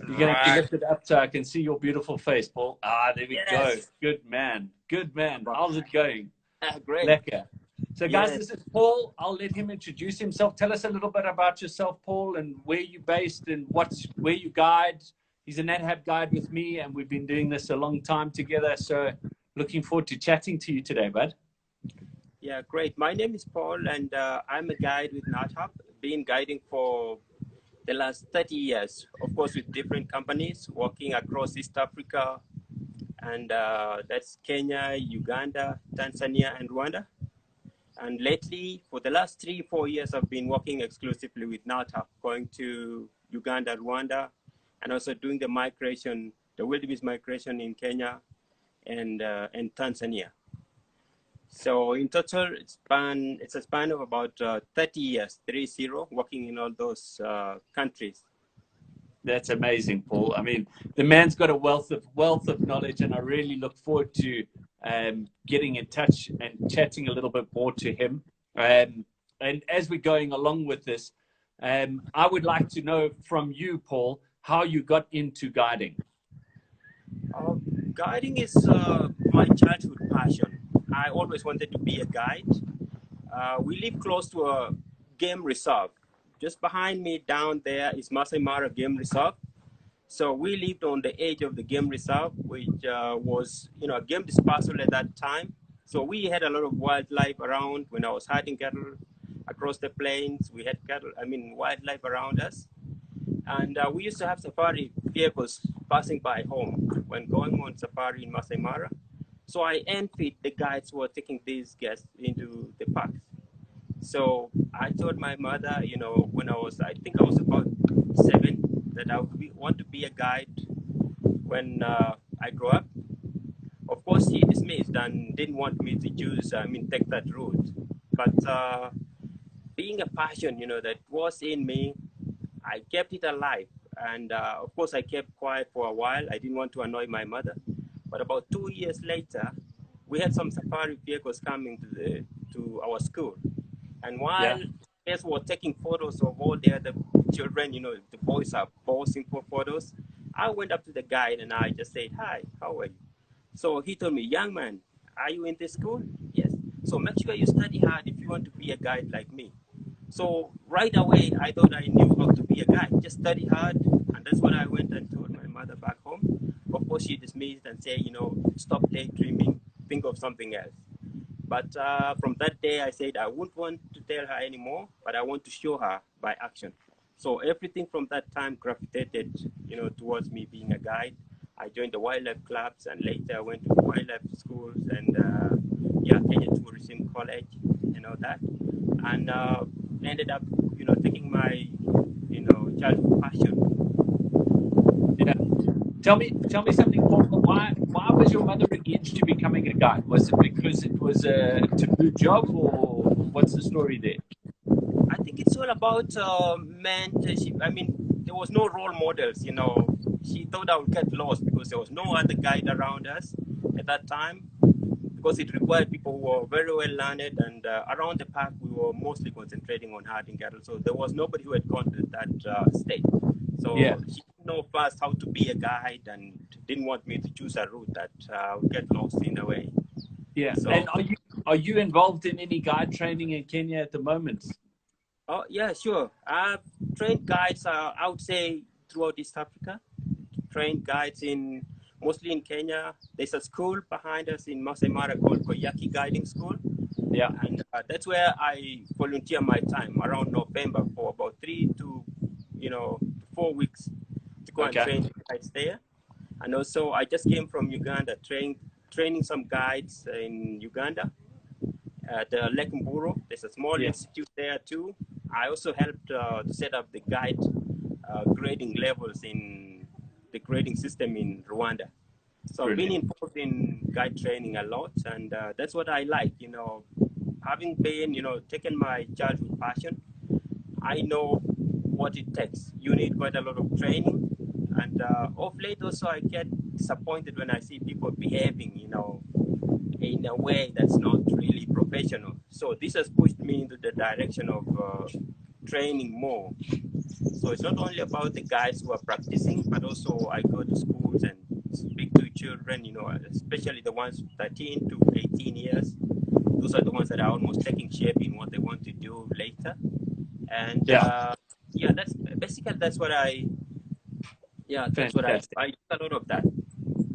You're going to have to Right. lift it up so I can see your beautiful face, Paul. Ah, there we go. Yes. Good man. Good man. How's it going? Great. Lekker. So, guys, Yes. this is Paul. I'll let him introduce himself. Tell us a little bit about yourself, Paul, and where you're based and where you guide. He's a NetHab guide with me, and we've been doing this a long time together. So, looking forward to chatting to you today, bud. Yeah, great. My name is Paul, and I'm a guide with NetHub. Been guiding for the last 30 years, of course, with different companies, working across East Africa, and that's Kenya, Uganda, Tanzania, and Rwanda. And lately, for the last 3-4 years, I've been working exclusively with NATA, going to Uganda, Rwanda, and also doing the migration, the wildebeest migration in Kenya and Tanzania. So in total, it's a span of about 30 years, 30, working in all those countries. That's amazing, Paul. I mean, the man's got a wealth of knowledge, and I really look forward to getting in touch and chatting a little bit more to him. And as we're going along with this, I would like to know from you, Paul, how you got into guiding. Guiding is my childhood passion. I always wanted to be a guide. We live close to a game reserve. Just behind me down there is Masai Mara Game Reserve. So we lived on the edge of the game reserve, which was, a game dispersal at that time. So we had a lot of wildlife around. When I was herding cattle across the plains, we had wildlife around us. And we used to have safari vehicles passing by home when going on safari in Masai Mara. So I envied the guides who were taking these guests into the parks. So I told my mother, when I think I was about 7, that I would want to be a guide when I grow up. Of course, she dismissed and didn't want me to take that route. But being a passion, that was in me, I kept it alive. And of course, I kept quiet for a while. I didn't want to annoy my mother. But about 2 years later, we had some safari vehicles coming to our school. And while guests were taking photos of all the other children, the boys are posing for photos, I went up to the guide and I just said, "Hi, how are you?" So he told me, "Young man, are you in this school?" "Yes." "So make sure you study hard if you want to be a guide like me." So right away, I thought I knew how to be a guide. Just study hard. And that's what I went and told my mother back home. Of course, she dismissed and said, "Stop daydreaming, think of something else." But from that day, I said I wouldn't want to tell her anymore, but I want to show her by action. So everything from that time gravitated, towards me being a guide. I joined the wildlife clubs, and later I went to wildlife schools and Kenya Tourism College and all that, and ended up, taking my, childhood passion. Yeah. Tell me something, Paul. Why was your mother against you becoming a guide? Was it because it was a taboo job, or what's the story there? I think it's all about mentorship. I mean, there was no role models, She thought I would get lost because there was no other guide around us at that time, because it required people who were very well learned, and around the park we were mostly concentrating on herding cattle. So there was nobody who had gone to that state. So she didn't know first how to be a guide and didn't want me to choose a route that would get lost in a way. Yeah. So, and are you involved in any guide training in Kenya at the moment? Oh, yeah, sure. I've trained guides, I would say, throughout East Africa. Trained guides mostly in Kenya. There's a school behind us in Masai Mara called Koyaki Guiding School. Yeah. And that's where I volunteer my time around November for about 3 to 4 weeks to go and train guides there. And also, I just came from Uganda, training some guides in Uganda at Lake Mburo. There's a small institute there too. I also helped to set up the guide grading levels in the grading system in Rwanda. So I've been involved in guide training a lot, and that's what I like, having been, taken my childhood passion. I know what it takes. You need quite a lot of training, and of late also I get disappointed when I see people behaving, in a way that's not really professional. So this has pushed me into the direction of training more. So it's not only about the guys who are practicing, but also I go to schools and speak to children, especially the ones 13 to 18 years. Those are the ones that are almost taking shape in what they want to do later. And Yeah, yeah, that's basically that's what I fantastic. I do a lot of that.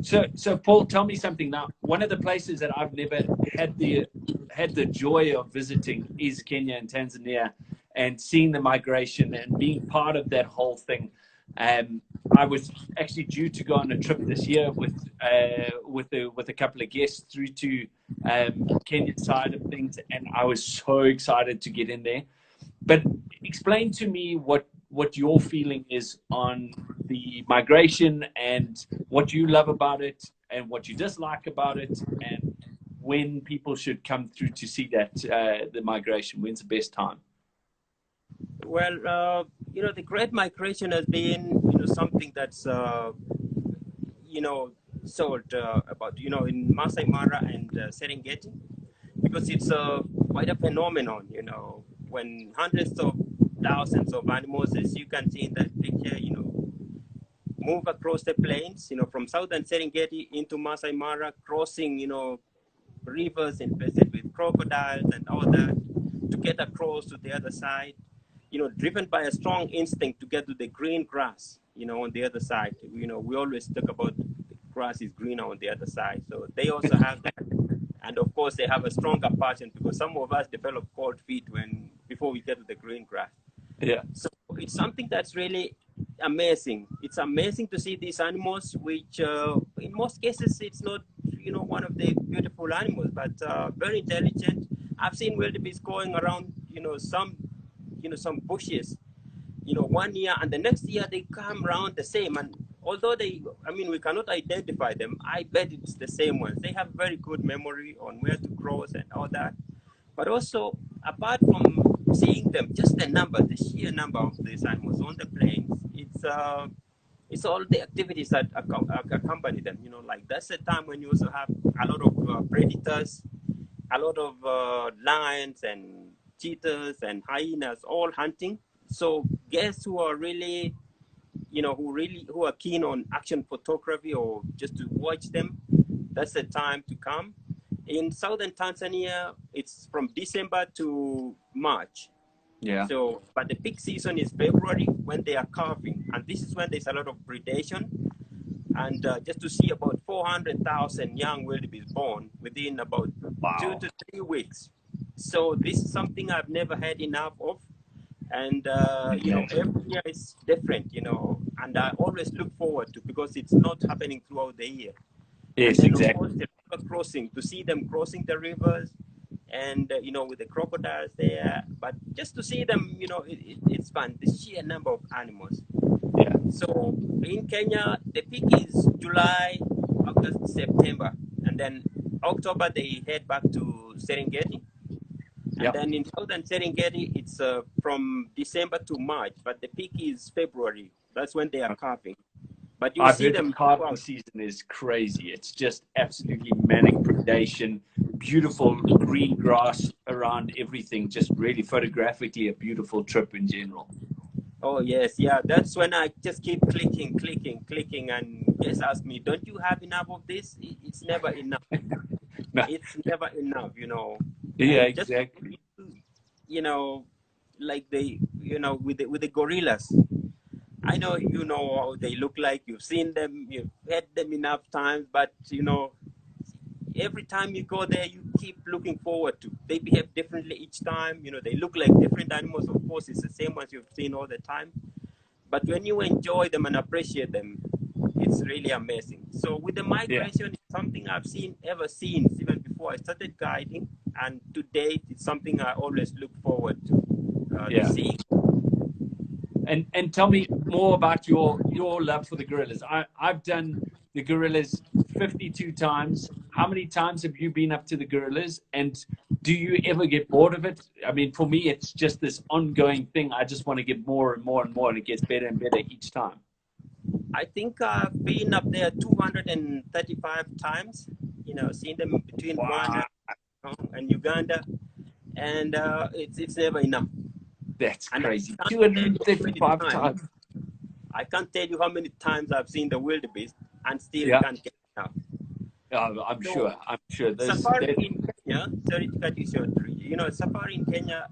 So Paul, tell me something now. One of the places that I've never had the joy of visiting is Kenya and Tanzania, and seeing the migration and being part of that whole thing. I was actually due to go on a trip this year with a couple of guests through to Kenyan side of things, and I was so excited to get in there. But explain to me what your feeling is on the migration and what you love about it and what you dislike about it, and when people should come through to see that the migration. When's the best time? Well, the Great Migration has been, something that's, sold about, in Masai Mara and Serengeti, because it's quite a phenomenon, when hundreds of thousands of animals, as you can see in that picture, move across the plains, from southern Serengeti into Masai Mara, crossing, rivers infested with crocodiles and all that to get across to the other side, driven by a strong instinct to get to the green grass, on the other side. We always talk about the grass is greener on the other side. So they also have that. And of course, they have a stronger passion because some of us develop cold feet before we get to the green grass. Yeah. So it's something that's really amazing. It's amazing to see these animals, which in most cases, it's not, one of the beautiful animals, but very intelligent. I've seen wildebeest going around, some bushes, 1 year, and the next year they come around the same. And although we cannot identify them, I bet it's the same ones. They have very good memory on where to cross and all that. But also, apart from seeing them, just the sheer number of these animals on the plains, it's all the activities that accompany them. Like that's the time when you also have a lot of predators, a lot of lions and cheetahs and hyenas all hunting. So guests who are really, who are keen on action photography or just to watch them, that's the time to come. In southern Tanzania, it's from December to March. Yeah. So, but the peak season is February when they are calving, and this is when there's a lot of predation. And just to see about 400,000 young wildebeest born within about 2 to 3 weeks. So this is something I've never had enough of. And, every year is different, and I always look forward to, because it's not happening throughout the year. Yes, and then, exactly. of course, the river crossing, to see them crossing the rivers and, with the crocodiles there. But just to see them, it's fun, the sheer number of animals. Yeah. So in Kenya, the peak is July, August, September. And then October, they head back to Serengeti. And then in southern Serengeti, it's from December to March, but the peak is February. That's when they are calving. But you see them. The calving season is crazy. It's just absolutely manic predation, beautiful green grass around everything. Just really photographically a beautiful trip in general. Oh yes, yeah. That's when I just keep clicking, and guests ask me, "Don't you have enough of this?" It's never enough. No. It's never enough, Yeah, And exactly. like with the gorillas. I know you know how they look like. You've seen them. You've had them enough times, but every time you go there, you keep looking forward to. They behave differently each time. They look like different animals. Of course, it's the same ones you've seen all the time. But when you enjoy them and appreciate them, it's really amazing. So with the migration, it's something I've seen ever since, even before I started guiding. And to date, it's something I always look forward to seeing. And tell me more about your love for the gorillas. I've done the gorillas 52 times. How many times have you been up to the gorillas? And do you ever get bored of it? I mean, for me, it's just this ongoing thing. I just want to get more and more and more, and it gets better and better each time. I think I've been up there 235 times, seen them between Rwanda and Uganda, and it's never enough. That's And crazy. I can't tell you how many 235 times. I can't tell you how many times I've seen the wildebeest and still Yeah. can't get enough. I'm So sure. I'm sure. safari in Kenya, sorry to cut you short, safari in Kenya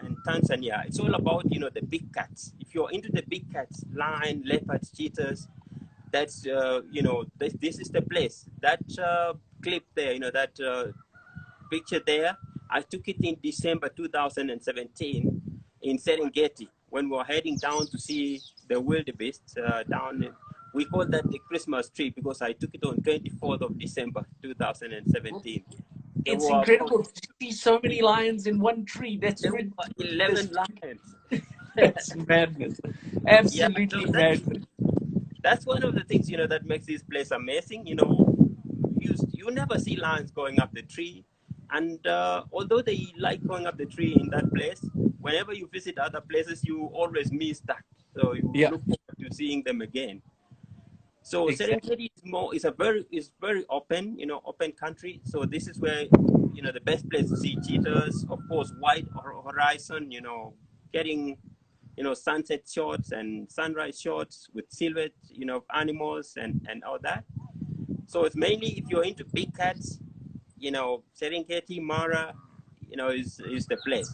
and Tanzania, it's all about, the big cats. If you're into the big cats, lion, leopards, cheetahs, that's, this is the place. That clip there, that picture there, I took it in December 2017 in Serengeti when we were heading down to see the wildebeest down. We call that the Christmas tree because I took it on 24th of December 2017. There It's were incredible to see so many lions in one tree. That's there were ridiculous. 11 lions. That's madness. Yeah, Absolutely so madness. that's one of the things that makes this place amazing. You never see lions going up the tree, and although they like going up the tree in that place, whenever you visit other places, you always miss that. So you Yeah, look forward to seeing them again. So exactly. Serengeti is very open, open country. So this is where the best place to see cheetahs, of course, wide horizon, getting sunset shots and sunrise shots with silhouette, animals and all that. So it's mainly if you're into big cats, Serengeti, Mara, is the place.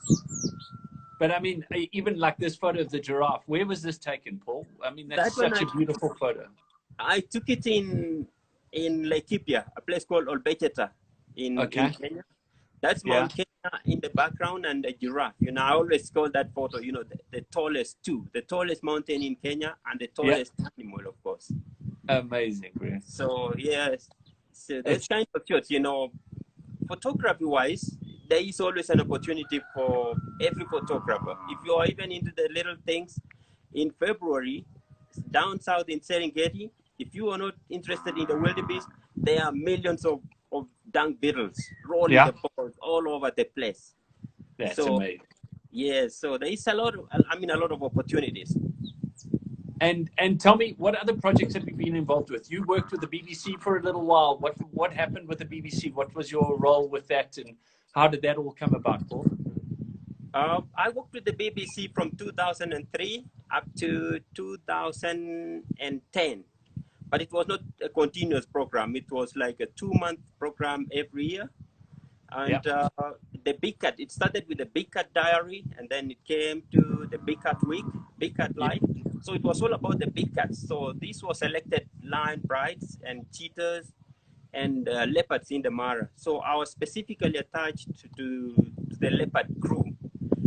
But I mean, even like this photo of the giraffe, where was this taken, Paul? I mean, That that's one such a beautiful photo. I took it in Laikipia, a place called Olbecheta in Okay. Kenya. That's Yeah. Mount Kenya in the background and the giraffe. I always call that photo, the tallest the tallest mountain in Kenya and the Yeah. tallest animal, of course. Amazing, Grant. So yes, so that's It's kind of cute, photography wise, there is always an opportunity for every photographer. If you are even into the little things, in February, down south in Serengeti, if you are not interested in the wildebeest, there are millions of dung beetles rolling yeah, about all over the place. that's So amazing. yes, so there is a lot of opportunities. And tell me, what other projects have you been involved with? You worked with the BBC for a little while. What happened with the BBC? What was your role with that, and how did that all come about, Paul? I worked with the BBC from 2003 up to 2010, but it was not a continuous program. It was like a 2-month program every year. Yeah, And the Big Cat, it started with the Big Cat Diary, and then it came to the Big Cat Week, Big Cat yeah, Life. So it was all about the big cats. So these were selected lion brides and cheetahs and leopards in the Mara. So I was specifically attached to the leopard crew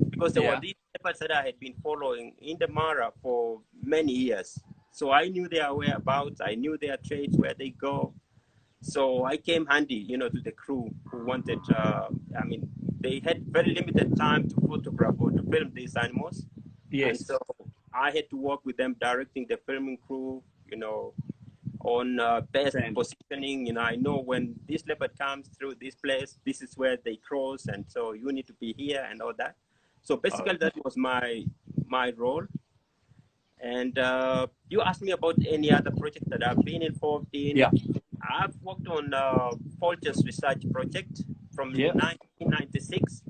because there were yeah. these leopards that I had been following in the Mara for many years. So I knew their whereabouts, I knew their traits, where they go. So I came handy, to the crew who wanted, they had very limited time to photograph or to film these animals. And Yes. so I had to work with them directing the filming crew, on best Same. positioning. I know when this leopard comes through this place, this is where they cross. And so you need to be here and all that. So Oh, basically that was my role. And you asked me about any other project that I've been involved in. yeah, I've worked on Vultures Research Project from yeah. 1996.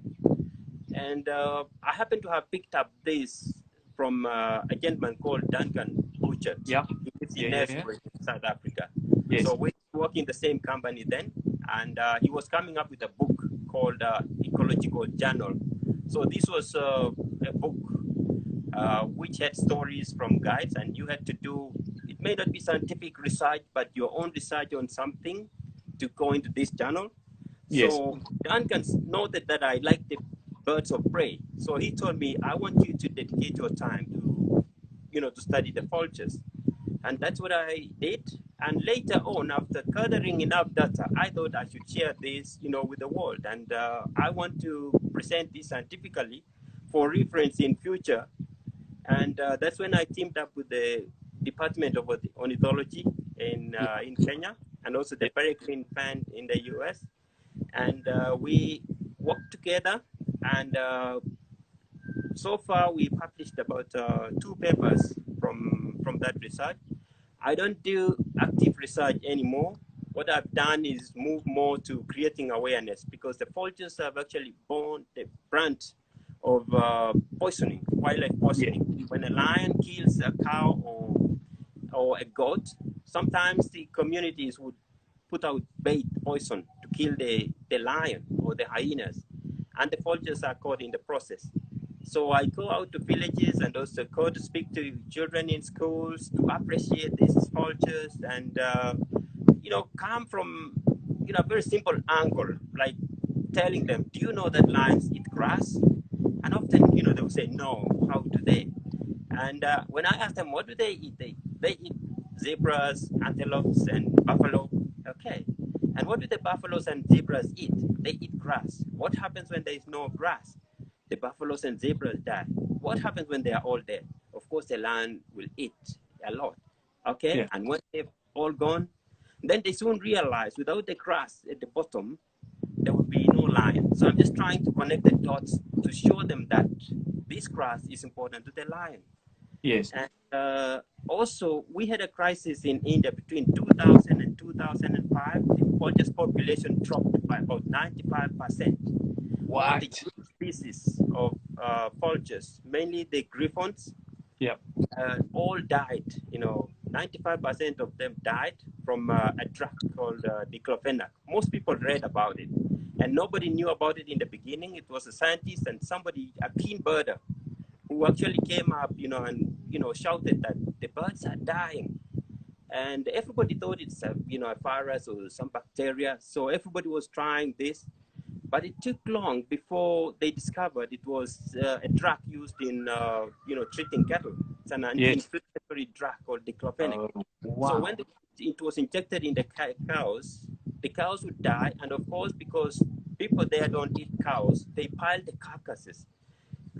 And I happen to have picked up this from a gentleman called Duncan Butchert. Yeah. He lives in Yeah, yeah, yeah. Nesbitt, South Africa. Yes. So we worked in the same company then. And he was coming up with a book called Ecological Journal. So this was a book which had stories from guides, and you had to do, it may not be scientific research, but your own research on something to go into this journal. Yes. So Duncan noted that I like the birds of prey. So he told me, I want you to dedicate your time to study the vultures. And that's what I did. And later on, after gathering enough data, I thought I should share this, with the world. And I want to present this scientifically for reference in future. And that's when I teamed up with the Department of Ornithology Yeah. in Kenya, and also the Peregrine Fund in the US. And we worked together. And so far, we published about 2 papers from that research. I don't do active research anymore. What I've done is move more to creating awareness, because the vultures have actually borne the brunt poisoning, wildlife poisoning. Yeah. When a lion kills a cow or a goat, sometimes the communities would put out bait poison to kill the lion or the hyenas, and the vultures are caught in the process. So I go out to villages and also go to speak to children in schools to appreciate these vultures and come from a very simple angle, like telling them, do you know that lions eat grass? And often, they will say, no, how do they? And when I ask them, what do they eat? They eat zebras, antelopes, and buffalo. Okay. And what do the buffaloes and zebras eat? They eat grass. What happens when there is no grass? The buffaloes and zebras die. What happens when they are all dead? Of course, the lion will eat a lot. Okay. Yeah. And when they've all gone, then they soon realize without the grass at the bottom, there will be no lion. So I'm just trying to connect the dots to show them that this grass is important to the lion. Yes. And also, we had a crisis in India between 2000 and 2005. The vulture's population dropped by about 95%. All the What? species of vultures, mainly the griffons, Yeah. all died. 95% of them died from a drug called diclofenac. Most people read about it, and nobody knew about it in the beginning. It was a scientist and somebody, a keen birder, who actually came up, and shouted that the birds are dying, and everybody thought it's a virus or some bacteria. So everybody was trying this, but it took long before they discovered it was a drug used in treating cattle. It's an Yes. anti-inflammatory drug called diclofenac. Oh, So wow. when it was injected in the cows, the cows would die, and of course, because people there don't eat cows, they pile the carcasses.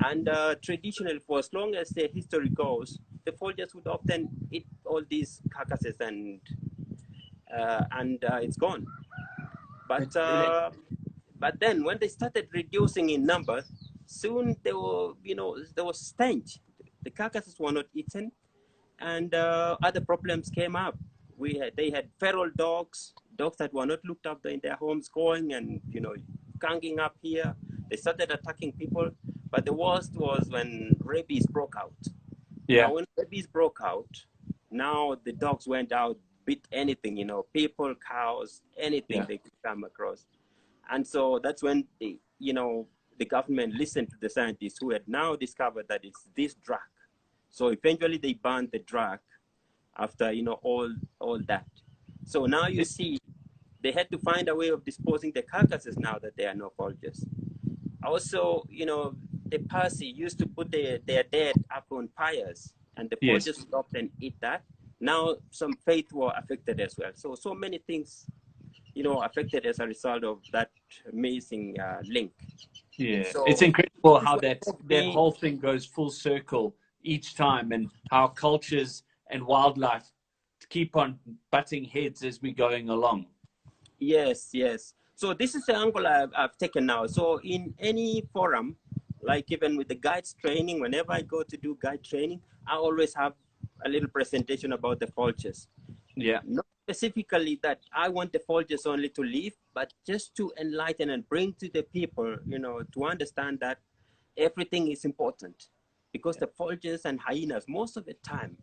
And traditionally, for as long as the history goes, the vultures would often eat all these carcasses, and it's gone. But but then when they started reducing in numbers, soon there was stench. The carcasses were not eaten, and other problems came up. They had feral dogs that were not looked after in their homes, going and ganging up here. They started attacking people, but the worst was when rabies broke out. Yeah. Now, when rabies broke out, now the dogs went out, bit anything, people, cows, anything Yeah. they could come across. And so that's when the government listened to the scientists who had now discovered that it's this drug. So eventually they banned the drug after all that. So now you see they had to find a way of disposing the carcasses now that there are no vultures. Also, the Parsi used to put their dead up on pyres, and the Yes. vultures would often eat that. Now some faith were affected as well. So many things affected as a result of that amazing link. Yeah. It's So incredible this is how what that me, whole thing goes full circle each time, and how cultures and wildlife keep on butting heads as we're going along. yes. So this is the angle I've taken now. So in any forum, like even with the guides training, whenever I go to do guide training, I always have a little presentation about the vultures. Yeah. Not specifically that I want the vultures only to live, but just to enlighten and bring to the people, to understand that everything is important. Because the vultures and hyenas, most of the time,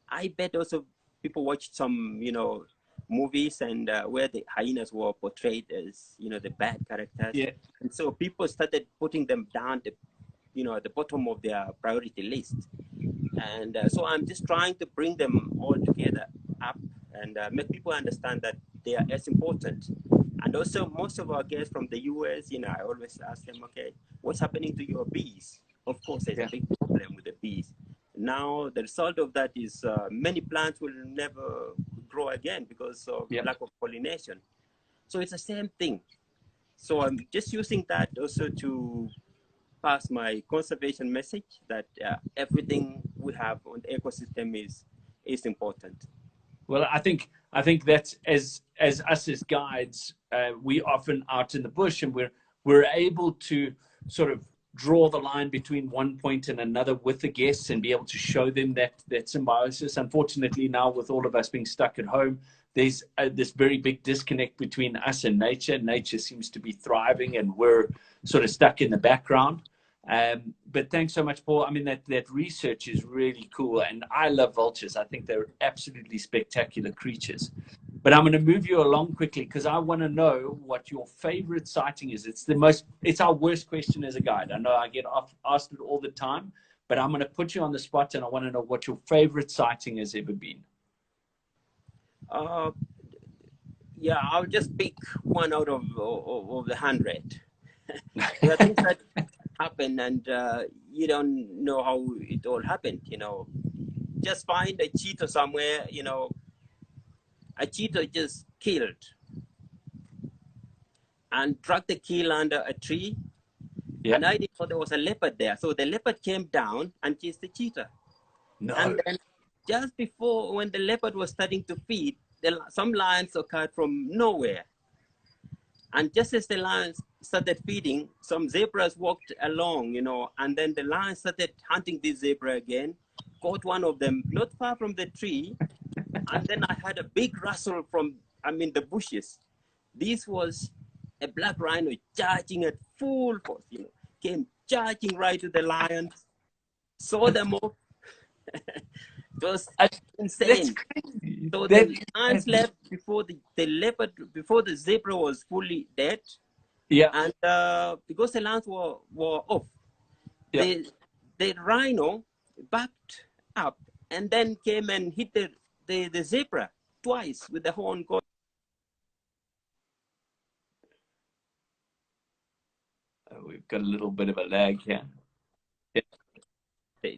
I bet also people watch some, movies and where the hyenas were portrayed as, the bad characters. Yeah. And so people started putting them down, at the bottom of their priority list. And so I'm just trying to bring them all together up and make people understand that they are as important. And also, most of our guests from the US, I always ask them, okay, what's happening to your bees? Of course, there's a Yeah. big problem with the bees. Now, the result of that is many plants will never grow again because of Yeah. lack of pollination. So it's the same thing. So I'm just using that also to pass my conservation message that everything we have on the ecosystem is important. Well, I think that as us as guides, we often out in the bush, and we're able to sort of draw the line between one point and another with the guests and be able to show them that symbiosis. Unfortunately, now with all of us being stuck at home, there's this very big disconnect between us and nature. Nature seems to be thriving, and we're sort of stuck in the background. But thanks so much, Paul. I mean, that research is really cool, and I love vultures. I think they're absolutely spectacular creatures. But I'm going to move you along quickly because I want to know what your favorite sighting is. It's our worst question as a guide. I know I get asked it all the time, but I'm going to put you on the spot, and I want to know what your favorite sighting has ever been. Yeah, I'll just pick one out of the 100. There are things that happen, and you don't know how it all happened. Just find a cheetah somewhere. A cheetah just killed and dragged the kill under a tree. Yeah. And I didn't know there was a leopard there. So the leopard came down and chased the cheetah. No. And then just before, when the leopard was starting to feed, some lions occurred from nowhere. And just as the lions started feeding, some zebras walked along, and then the lions started hunting this zebra again, caught one of them not far from the tree. And then I had a big rustle from, the bushes. This was a black rhino charging at full force, came charging right to the lions, saw them off. It was insane. So the lions left before the leopard, before the zebra was fully dead. Yeah. And because the lions were off, yeah, the rhino backed up and then came and hit the zebra twice with the horn going. We've got a little bit of a lag here. Yeah.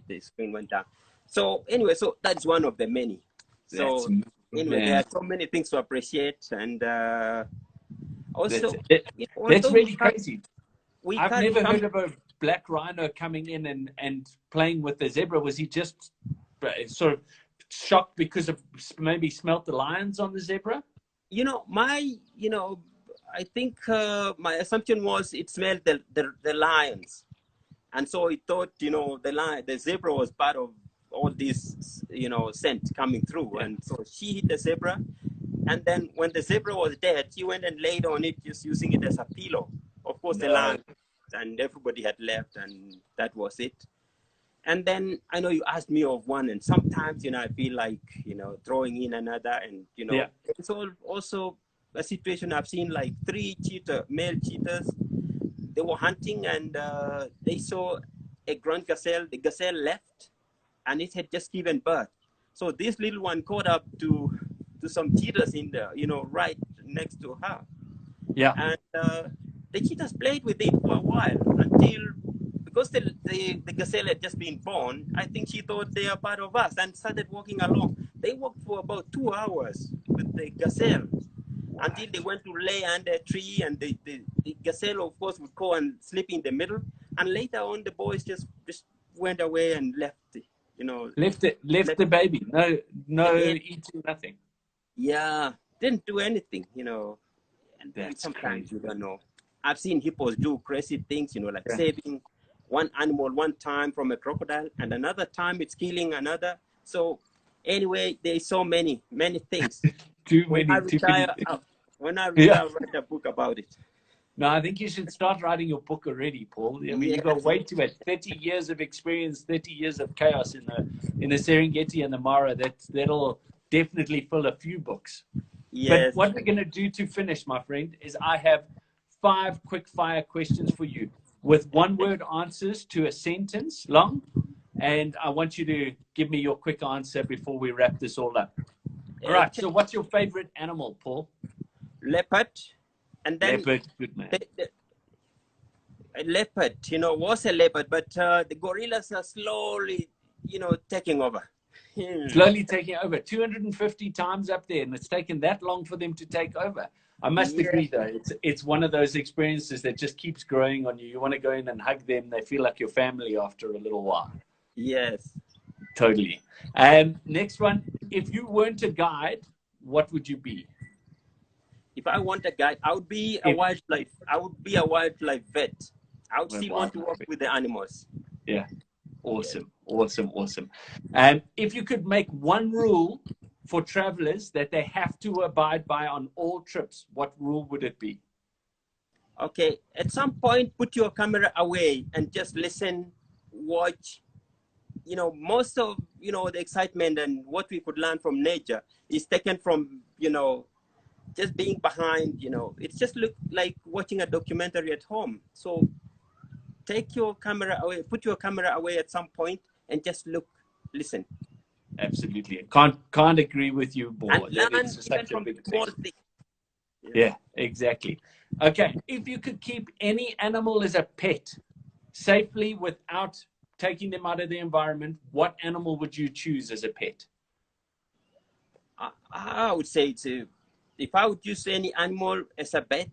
The screen went down. So anyway, so that's one of the many. So anyway, there are so many things to appreciate, and also that's really crazy. I've never heard of a black rhino coming in and playing with the zebra. Was he just sort of shocked because of maybe smelt the lions on the zebra? I think my assumption was it smelled the lions, and so he thought the zebra was part of all this scent coming through, yeah. And so she hit the zebra, and then when the zebra was dead, she went and laid on it, just using it as a pillow. Of course, the lions and everybody had left, and that was it. And then I know you asked me of one, and sometimes I feel like throwing in another, and yeah. It's also a situation I've seen, like 3 male cheetahs. They were hunting, and they saw a ground gazelle. The gazelle left, and it had just given birth. So this little one caught up to some cheetahs in the right next to her. Yeah. And the cheetahs played with it for a while until, because the gazelle had just been born, I think she thought they are part of us and started walking along. They walked for about 2 hours with the gazelle until they went to lay under a tree, and the gazelle, of course, would go and sleep in the middle. And later on, the boys just went away and left left the baby. No eating, nothing. Yeah, didn't do anything, And that's sometimes crazy. You don't know. I've seen hippos do crazy things, like saving one animal one time from a crocodile, and another time it's killing another. So anyway, there's so many things. When I retire, I'll write a book about it. No, I think you should start writing your book already, Paul. I mean, you've got way too much. 30 years of experience, 30 years of chaos in the Serengeti and the Mara. That'll definitely fill a few books. Yes. But what we're going to do to finish, my friend, is I have 5 quick fire questions for you with 1-word answers to a sentence long. And I want you to give me your quick answer before we wrap this all up. All right. So what's your favorite animal, Paul? Leopard. And then leopard, good man. A leopard, was a leopard, but the gorillas are slowly, taking over. Slowly taking over. 250 times up there, and it's taken that long for them to take over. I must agree, though. It's one of those experiences that just keeps growing on you. You want to go in and hug them. They feel like your family after a little while. Yes. Totally. Next one. If you weren't a guide, what would you be? If I want a guide, I would be a wildlife. I would be a wildlife vet. I would still want to work with the animals. Yeah. Awesome. Awesome. If you could make one rule for travelers that they have to abide by on all trips, what rule would it be? Okay, at some point, put your camera away and just listen, watch. You know, most of, you know, the excitement and what we could learn from nature is taken from, you know, just being behind, you know, it's just look like watching a documentary at home. So take your camera away, put your camera away at some point and just look, listen. Absolutely. Can't agree with you And more. That learn is even such a from big thing. small things. Yeah, exactly. Okay, if you could keep any animal as a pet safely without taking them out of the environment, what animal would you choose as a pet? I would say to, if I would use any animal as a pet,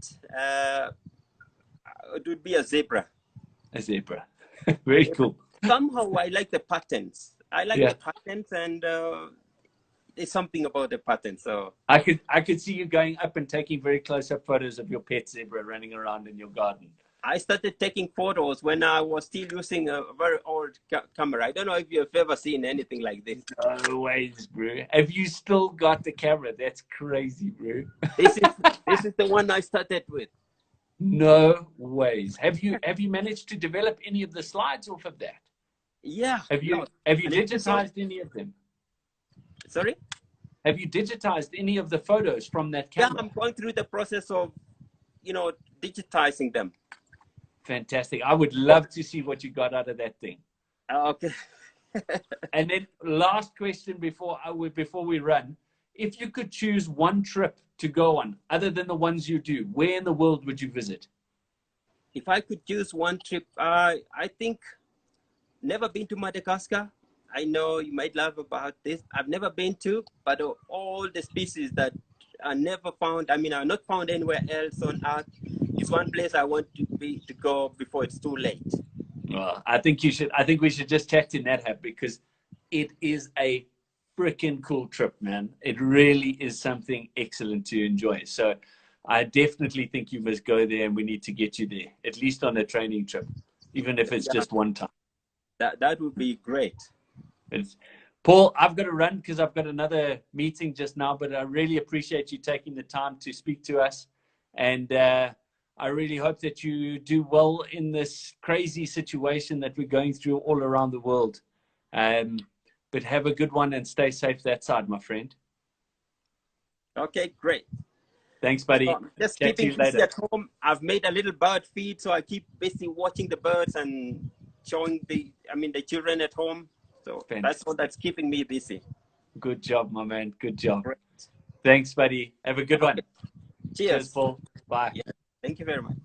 it would be a zebra. A zebra. Very cool. Somehow I like the patterns. I like Yeah. the patterns, and there's something about the pattern. So I could see you going up and taking very close up photos of your pet zebra running around in your garden. I started taking photos when I was still using a very old camera. I don't know if you've ever seen anything like this. No ways, bro. Have you still got the camera? That's crazy, bro. This is the one I started with. No ways. Have you managed to develop any of the slides off of that? Yeah. Have you No. have you And it was digitized any of them? sorry? Have you digitized any of the photos from that Yeah, camera? I'm going through the process of, you know, digitizing them. Fantastic. I would love to see what you got out of that thing. Okay. And then last question before we run. If you could choose one trip to go on, other than the ones you do, where in the world would you visit? If I could choose one trip, I think never been to Madagascar. I know you might laugh about this. I've never been to, but all the species that are never found, I mean, are not found anywhere else on Earth, is one place I want to go before it's too late. Well, I think you should. I think we should just chat in that, because it is a freaking cool trip, man. It really is something excellent to enjoy. So I definitely think you must go there, and we need to get you there, at least on a training trip, even if it's Yeah, just one time. that would be great. It's, Paul, I've got to run because I've got another meeting just now, but I really appreciate you taking the time to speak to us. And I really hope that you do well in this crazy situation that we're going through all around the world. But have a good one and stay safe that side, my friend. Okay, great. Thanks, So buddy. I'm just Chat to keeping you busy later. at home. I've made a little bird feed, so I keep busy watching the birds and showing the children at home. So that's all Fantastic. that's keeping me busy. Good job, my man. Good job. Great. Thanks, buddy. Have a good one. Okay. Cheers, Cheers. Paul. Bye. Yeah. Thank you very much.